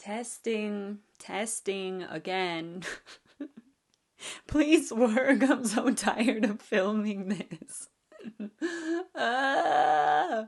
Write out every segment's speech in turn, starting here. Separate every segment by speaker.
Speaker 1: Testing again. Please work, I'm so tired of filming this. Ah.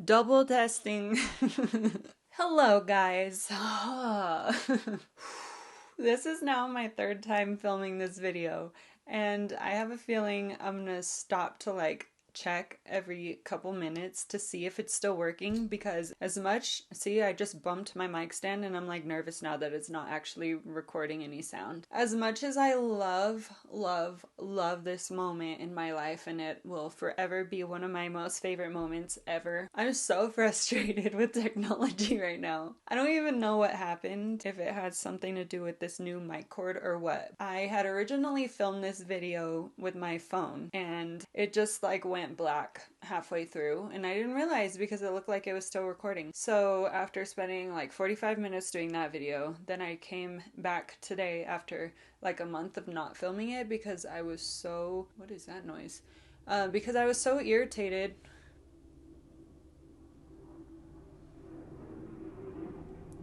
Speaker 1: Double testing. Hello guys. This is now my third time filming this video, and I have a feeling I'm gonna stop to check every couple minutes to see if it's still working, because see, I just bumped my mic stand and I'm nervous now that it's not actually recording any sound. As much as I love this moment in my life, and it will forever be one of my most favorite moments ever, I'm so frustrated with technology right now. I don't even know what happened, if it had something to do with this new mic cord or what. I had originally filmed this video with my phone and it just went black halfway through, and I didn't realize because it looked like it was still recording. So after spending 45 minutes doing that video, then I came back today after a month of not filming it because I was so... what is that noise? Because I was so irritated.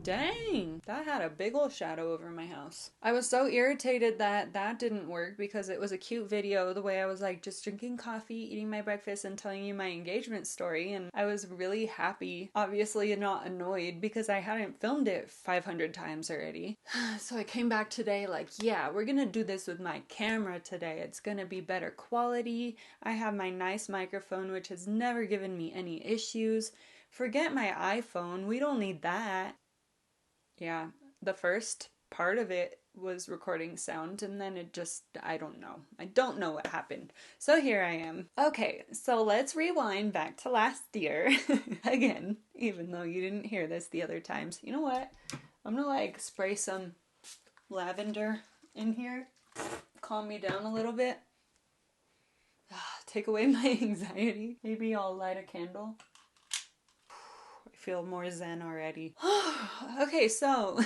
Speaker 1: Dang, that had a big ol' shadow over my house. I was so irritated that that didn't work because it was a cute video, the way I was just drinking coffee, eating my breakfast, and telling you my engagement story, and I was really happy, obviously not annoyed, because I hadn't filmed it 500 times already. So I came back today yeah, we're gonna do this with my camera today. It's gonna be better quality. I have my nice microphone, which has never given me any issues. Forget my iPhone, we don't need that. Yeah, the first part of it was recording sound, and then it just, I don't know what happened. So here I am. Okay, so let's rewind back to last year again, even though you didn't hear this the other times. You know what? I'm gonna spray some lavender in here, calm me down a little bit, take away my anxiety. Maybe I'll light a candle. Feel more zen already. Okay, so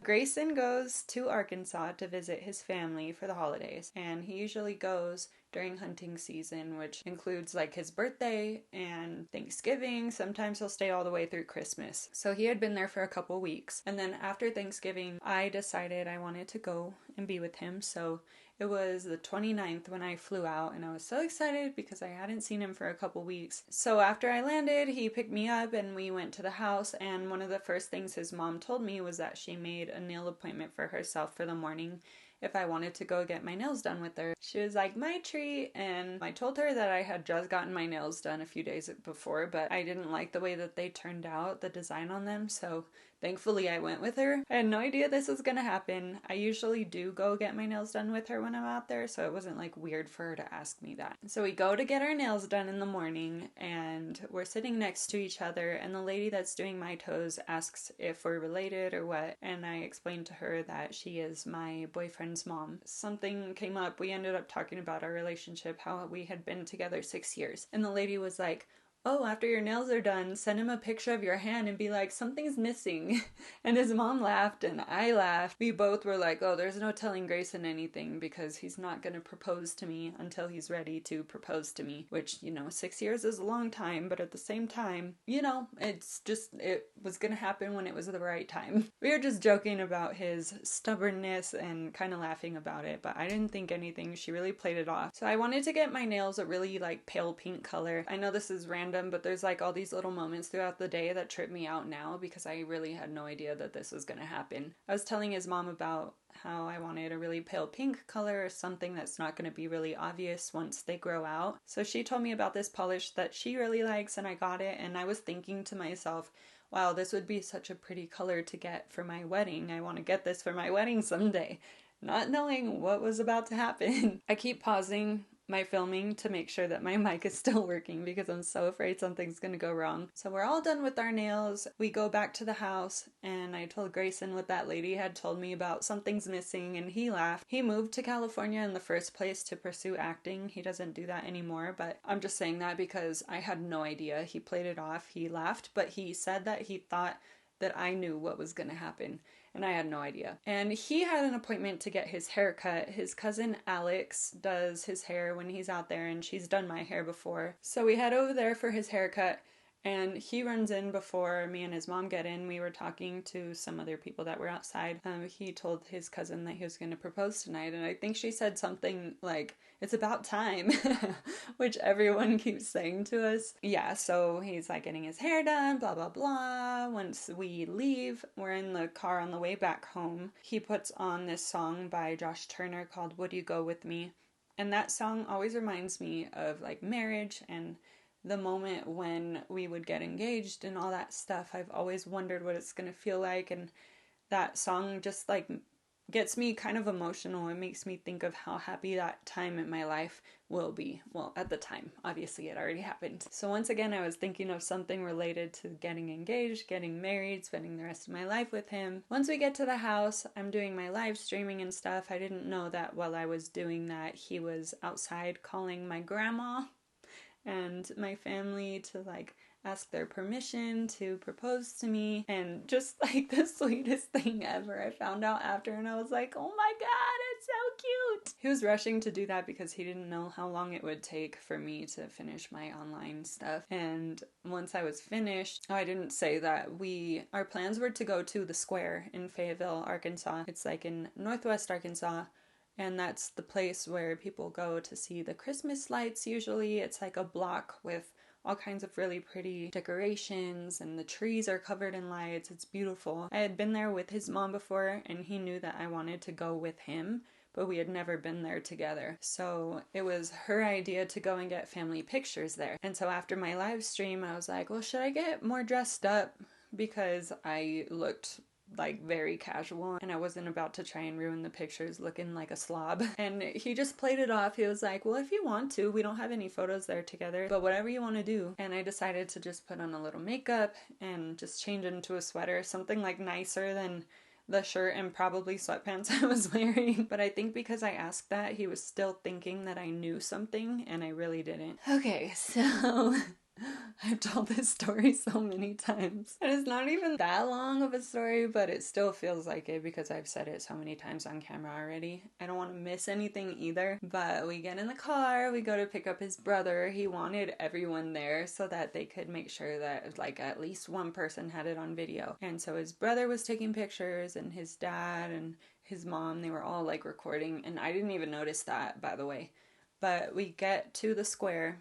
Speaker 1: Grayson goes to Arkansas to visit his family for the holidays, and he usually goes during hunting season, which includes his birthday and Thanksgiving. Sometimes he'll stay all the way through Christmas. So he had been there for a couple weeks, and then after Thanksgiving I decided I wanted to go and be with him. So it was the 29th when I flew out, and I was so excited because I hadn't seen him for a couple weeks. So after I landed, he picked me up and we went to the house, and one of the first things his mom told me was that she made a nail appointment for herself for the morning if I wanted to go get my nails done with her. She was like, my treat, and I told her that I had just gotten my nails done a few days before, but I didn't like the way that they turned out, the design on them, so thankfully I went with her. I had no idea this was gonna happen. I usually do go get my nails done with her when I'm out there, so it wasn't weird for her to ask me that. So we go to get our nails done in the morning, and we're sitting next to each other, and the lady that's doing my toes asks if we're related or what, and I explained to her that she is my boyfriend's mom. Something came up, we ended up talking about our relationship, how we had been together 6 years, and the lady was like, oh, after your nails are done, send him a picture of your hand and be like, something's missing. And his mom laughed and I laughed. We both were like, oh, there's no telling Grayson anything because he's not going to propose to me until he's ready to propose to me, which, 6 years is a long time, but at the same time, it's just, it was going to happen when it was the right time. We were just joking about his stubbornness and kind of laughing about it, but I didn't think anything. She really played it off. So I wanted to get my nails a really pale pink color. I know this is random, but there's all these little moments throughout the day that trip me out now because I really had no idea that this was gonna happen. I was telling his mom about how I wanted a really pale pink color or something that's not going to be really obvious once they grow out. So she told me about this polish that she really likes, and I got it, and I was thinking to myself, wow, this would be such a pretty color to get for my wedding. I want to get this for my wedding someday, not knowing what was about to happen. I keep pausing my filming to make sure that my mic is still working because I'm so afraid something's gonna go wrong. So we're all done with our nails. We go back to the house, and I told Grayson what that lady had told me about something's missing, and he laughed. He moved to California in the first place to pursue acting. He doesn't do that anymore, but I'm just saying that because I had no idea. He played it off. He laughed, but he said that he thought that I knew what was gonna happen. and I had no idea. And he had an appointment to get his hair cut. His cousin Alex does his hair when he's out there, and she's done my hair before. So we head over there for his haircut. And he runs in before me and his mom get in. We were talking to some other people that were outside. He told his cousin that he was going to propose tonight. And I think she said something like, it's about time, which everyone keeps saying to us. Yeah, so he's like getting his hair done, blah, blah, blah. Once we leave, we're in the car on the way back home. He puts on this song by Josh Turner called Would You Go With Me? And that song always reminds me of like marriage and the moment when we would get engaged and all that stuff. I've always wondered what it's going to feel like, and that song just like gets me kind of emotional. It makes me think of how happy that time in my life will be. Well, at the time, obviously it already happened. So once again, I was thinking of something related to getting engaged, getting married, spending the rest of my life with him. Once we get to the house, I'm doing my live streaming and stuff. I didn't know that while I was doing that, he was outside calling my grandma and my family to like ask their permission to propose to me, and just like the sweetest thing ever. I found out after and I was like, oh my god, it's so cute. He was rushing to do that because he didn't know how long it would take for me to finish my online stuff. And once I was finished, I didn't say that our plans were to go to the square in Fayetteville, Arkansas. It's like in Northwest Arkansas. And that's the place where people go to see the Christmas lights usually. It's like a block with all kinds of really pretty decorations, and the trees are covered in lights. It's beautiful. I had been there with his mom before, and he knew that I wanted to go with him, but we had never been there together. So it was her idea to go and get family pictures there. And so after my live stream, I was like, well, should I get more dressed up? Because I looked like very casual and I wasn't about to try and ruin the pictures looking like a slob. And he just played it off. He was like, well, if you want to, we don't have any photos there together, but whatever you want to do. And I decided to just put on a little makeup and just change into a sweater, something like nicer than the shirt and probably sweatpants I was wearing. But I think because I asked that, he was still thinking that I knew something, and I really didn't. Okay, so I've told this story so many times. And it's not even that long of a story, but it still feels like it because I've said it so many times on camera already. I don't want to miss anything either. But we get in the car, we go to pick up his brother. He wanted everyone there so that they could make sure that like at least one person had it on video. And so his brother was taking pictures, and his dad and his mom, they were all like recording. And I didn't even notice that, by the way. But we get to the square,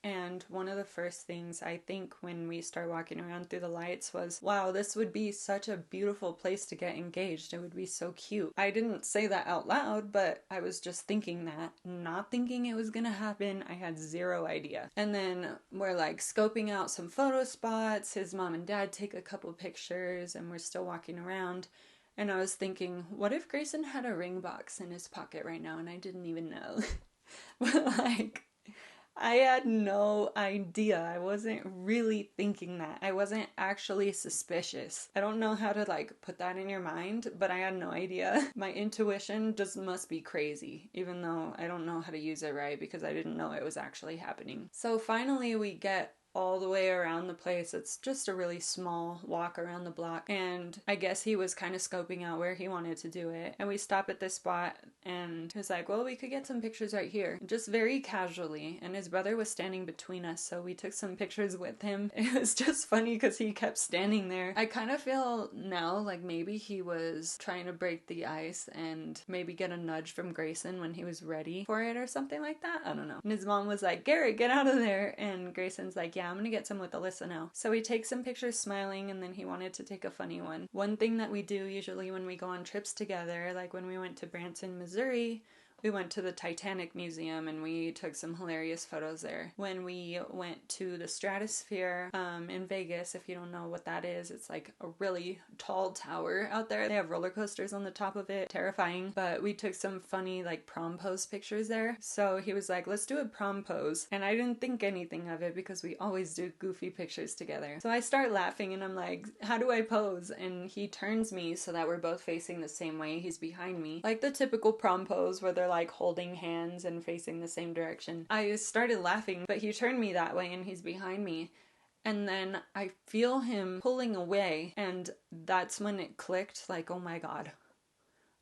Speaker 1: and one of the first things I think when we start walking around through the lights was, wow, this would be such a beautiful place to get engaged. It would be so cute. I didn't say that out loud, but I was just thinking that, not thinking it was gonna happen. I had zero idea. And then we're like scoping out some photo spots. His mom and dad take a couple pictures, and we're still walking around. And I was thinking, what if Grayson had a ring box in his pocket right now and I didn't even know? But like, I had no idea. I wasn't really thinking that. I wasn't actually suspicious. I don't know how to like put that in your mind, but I had no idea. My intuition just must be crazy, even though I don't know how to use it right because I didn't know it was actually happening. So finally we get all the way around the place. It's just a really small walk around the block, and I guess he was kind of scoping out where he wanted to do it. And we stop at this spot, and he was like, well, we could get some pictures right here, just very casually. And his brother was standing between us, so we took some pictures with him. It was just funny because he kept standing there. I kind of feel now like maybe he was trying to break the ice and maybe get a nudge from Grayson when he was ready for it or something like that. I don't know. And his mom was like, Garrett, get out of there. And Grayson's like, yeah, I'm gonna get some with Alyssa now. So we take some pictures smiling, and then he wanted to take a funny one. One thing that we do usually when we go on trips together, like when we went to Branson, Missouri, we went to the Titanic Museum and we took some hilarious photos there. When we went to the Stratosphere in Vegas, if you don't know what that is, it's like a really tall tower out there. They have roller coasters on the top of it. Terrifying. But we took some funny like prom pose pictures there. So he was like, let's do a prom pose. And I didn't think anything of it because we always do goofy pictures together. So I start laughing and I'm like, how do I pose? And he turns me so that we're both facing the same way. He's behind me. Like the typical prom pose where they're like holding hands and facing the same direction. I started laughing, but he turned me that way and he's behind me. And then I feel him pulling away, and that's when it clicked, like, oh my God.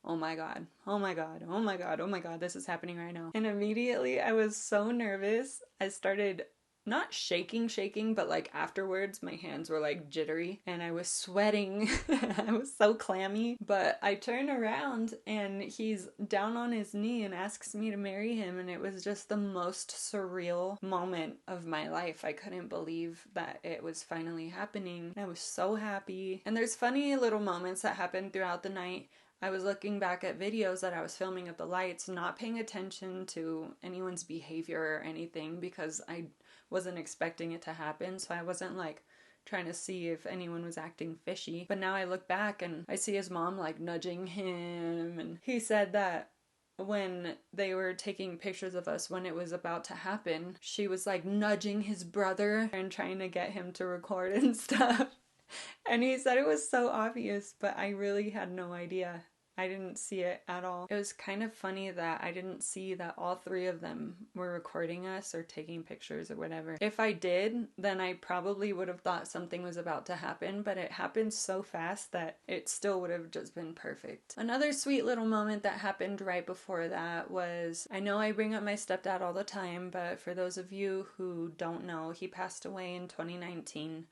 Speaker 1: Oh my God, oh my God, oh my God, oh my God, this is happening right now. And immediately I was so nervous. I started not shaking, but like afterwards my hands were like jittery and I was sweating. I was so clammy. But I turn around and he's down on his knee and asks me to marry him, and it was just the most surreal moment of my life. I couldn't believe that it was finally happening. I was so happy. And there's funny little moments that happened throughout the night. I was looking back at videos that I was filming of the lights, not paying attention to anyone's behavior or anything because I wasn't expecting it to happen. So I wasn't like trying to see if anyone was acting fishy. But now I look back and I see his mom like nudging him. And he said that when they were taking pictures of us when it was about to happen, she was like nudging his brother and trying to get him to record and stuff. And he said it was so obvious, but I really had no idea. I didn't see it at all. It was kind of funny that I didn't see that all three of them were recording us or taking pictures or whatever. If I did, then I probably would have thought something was about to happen, but it happened so fast that it still would have just been perfect. Another sweet little moment that happened right before that was, I know I bring up my stepdad all the time, but for those of you who don't know, he passed away in 2019.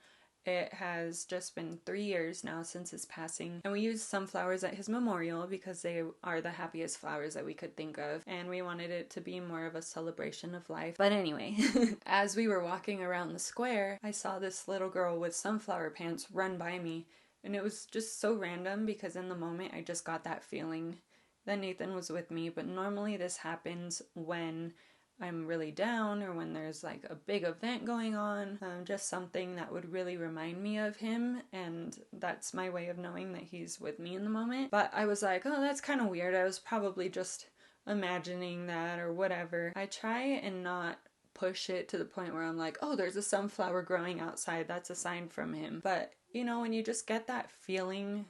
Speaker 1: It has just been 3 years now since his passing, and we used sunflowers at his memorial because they are the happiest flowers that we could think of, and we wanted it to be more of a celebration of life. But anyway, as we were walking around the square, I saw this little girl with sunflower pants run by me, and it was just so random because in the moment I just got that feeling that Nathan was with me. But normally this happens when I'm really down or when there's like a big event going on, just something that would really remind me of him, and that's my way of knowing that he's with me in the moment. But I was like, oh, that's kind of weird. I was probably just imagining that or whatever. I try and not push it to the point where I'm like, oh, there's a sunflower growing outside, that's a sign from him. But you know, when you just get that feeling,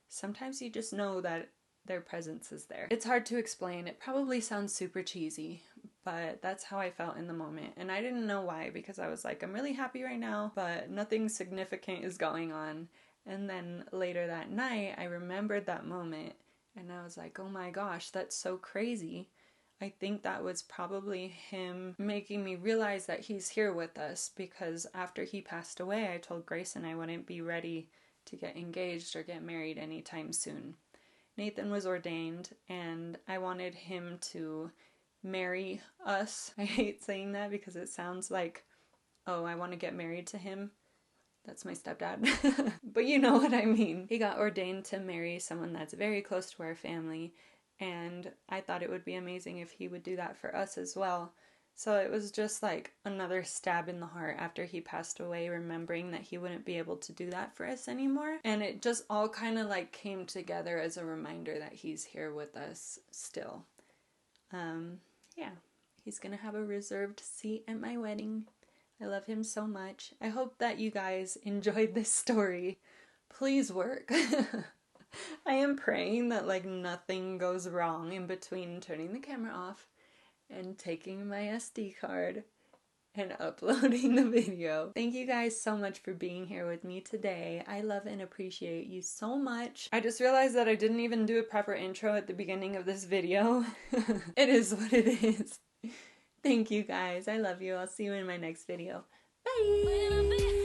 Speaker 1: sometimes you just know that their presence is there. It's hard to explain. It probably sounds super cheesy, but that's how I felt in the moment. And I didn't know why, because I was like, I'm really happy right now, but nothing significant is going on. And then later that night, I remembered that moment and I was like, oh my gosh, that's so crazy. I think that was probably him making me realize that he's here with us, because after he passed away, I told Grayson I wouldn't be ready to get engaged or get married anytime soon. Nathan was ordained and I wanted him to marry us. I hate saying that because it sounds like, oh, I want to get married to him. That's my stepdad. But you know what I mean. He got ordained to marry someone that's very close to our family, and I thought it would be amazing if he would do that for us as well. So it was just like another stab in the heart after he passed away, remembering that he wouldn't be able to do that for us anymore. And it just all kind of like came together as a reminder that he's here with us still. Yeah, he's gonna have a reserved seat at my wedding. I love him so much. I hope that you guys enjoyed this story. Please work. I am praying that like nothing goes wrong in between turning the camera off and taking my SD card and uploading the video. Thank you guys so much for being here with me today. I love and appreciate you so much. I just realized that I didn't even do a proper intro at the beginning of this video. It is what it is. Thank you guys. I love you. I'll see you in my next video. Bye!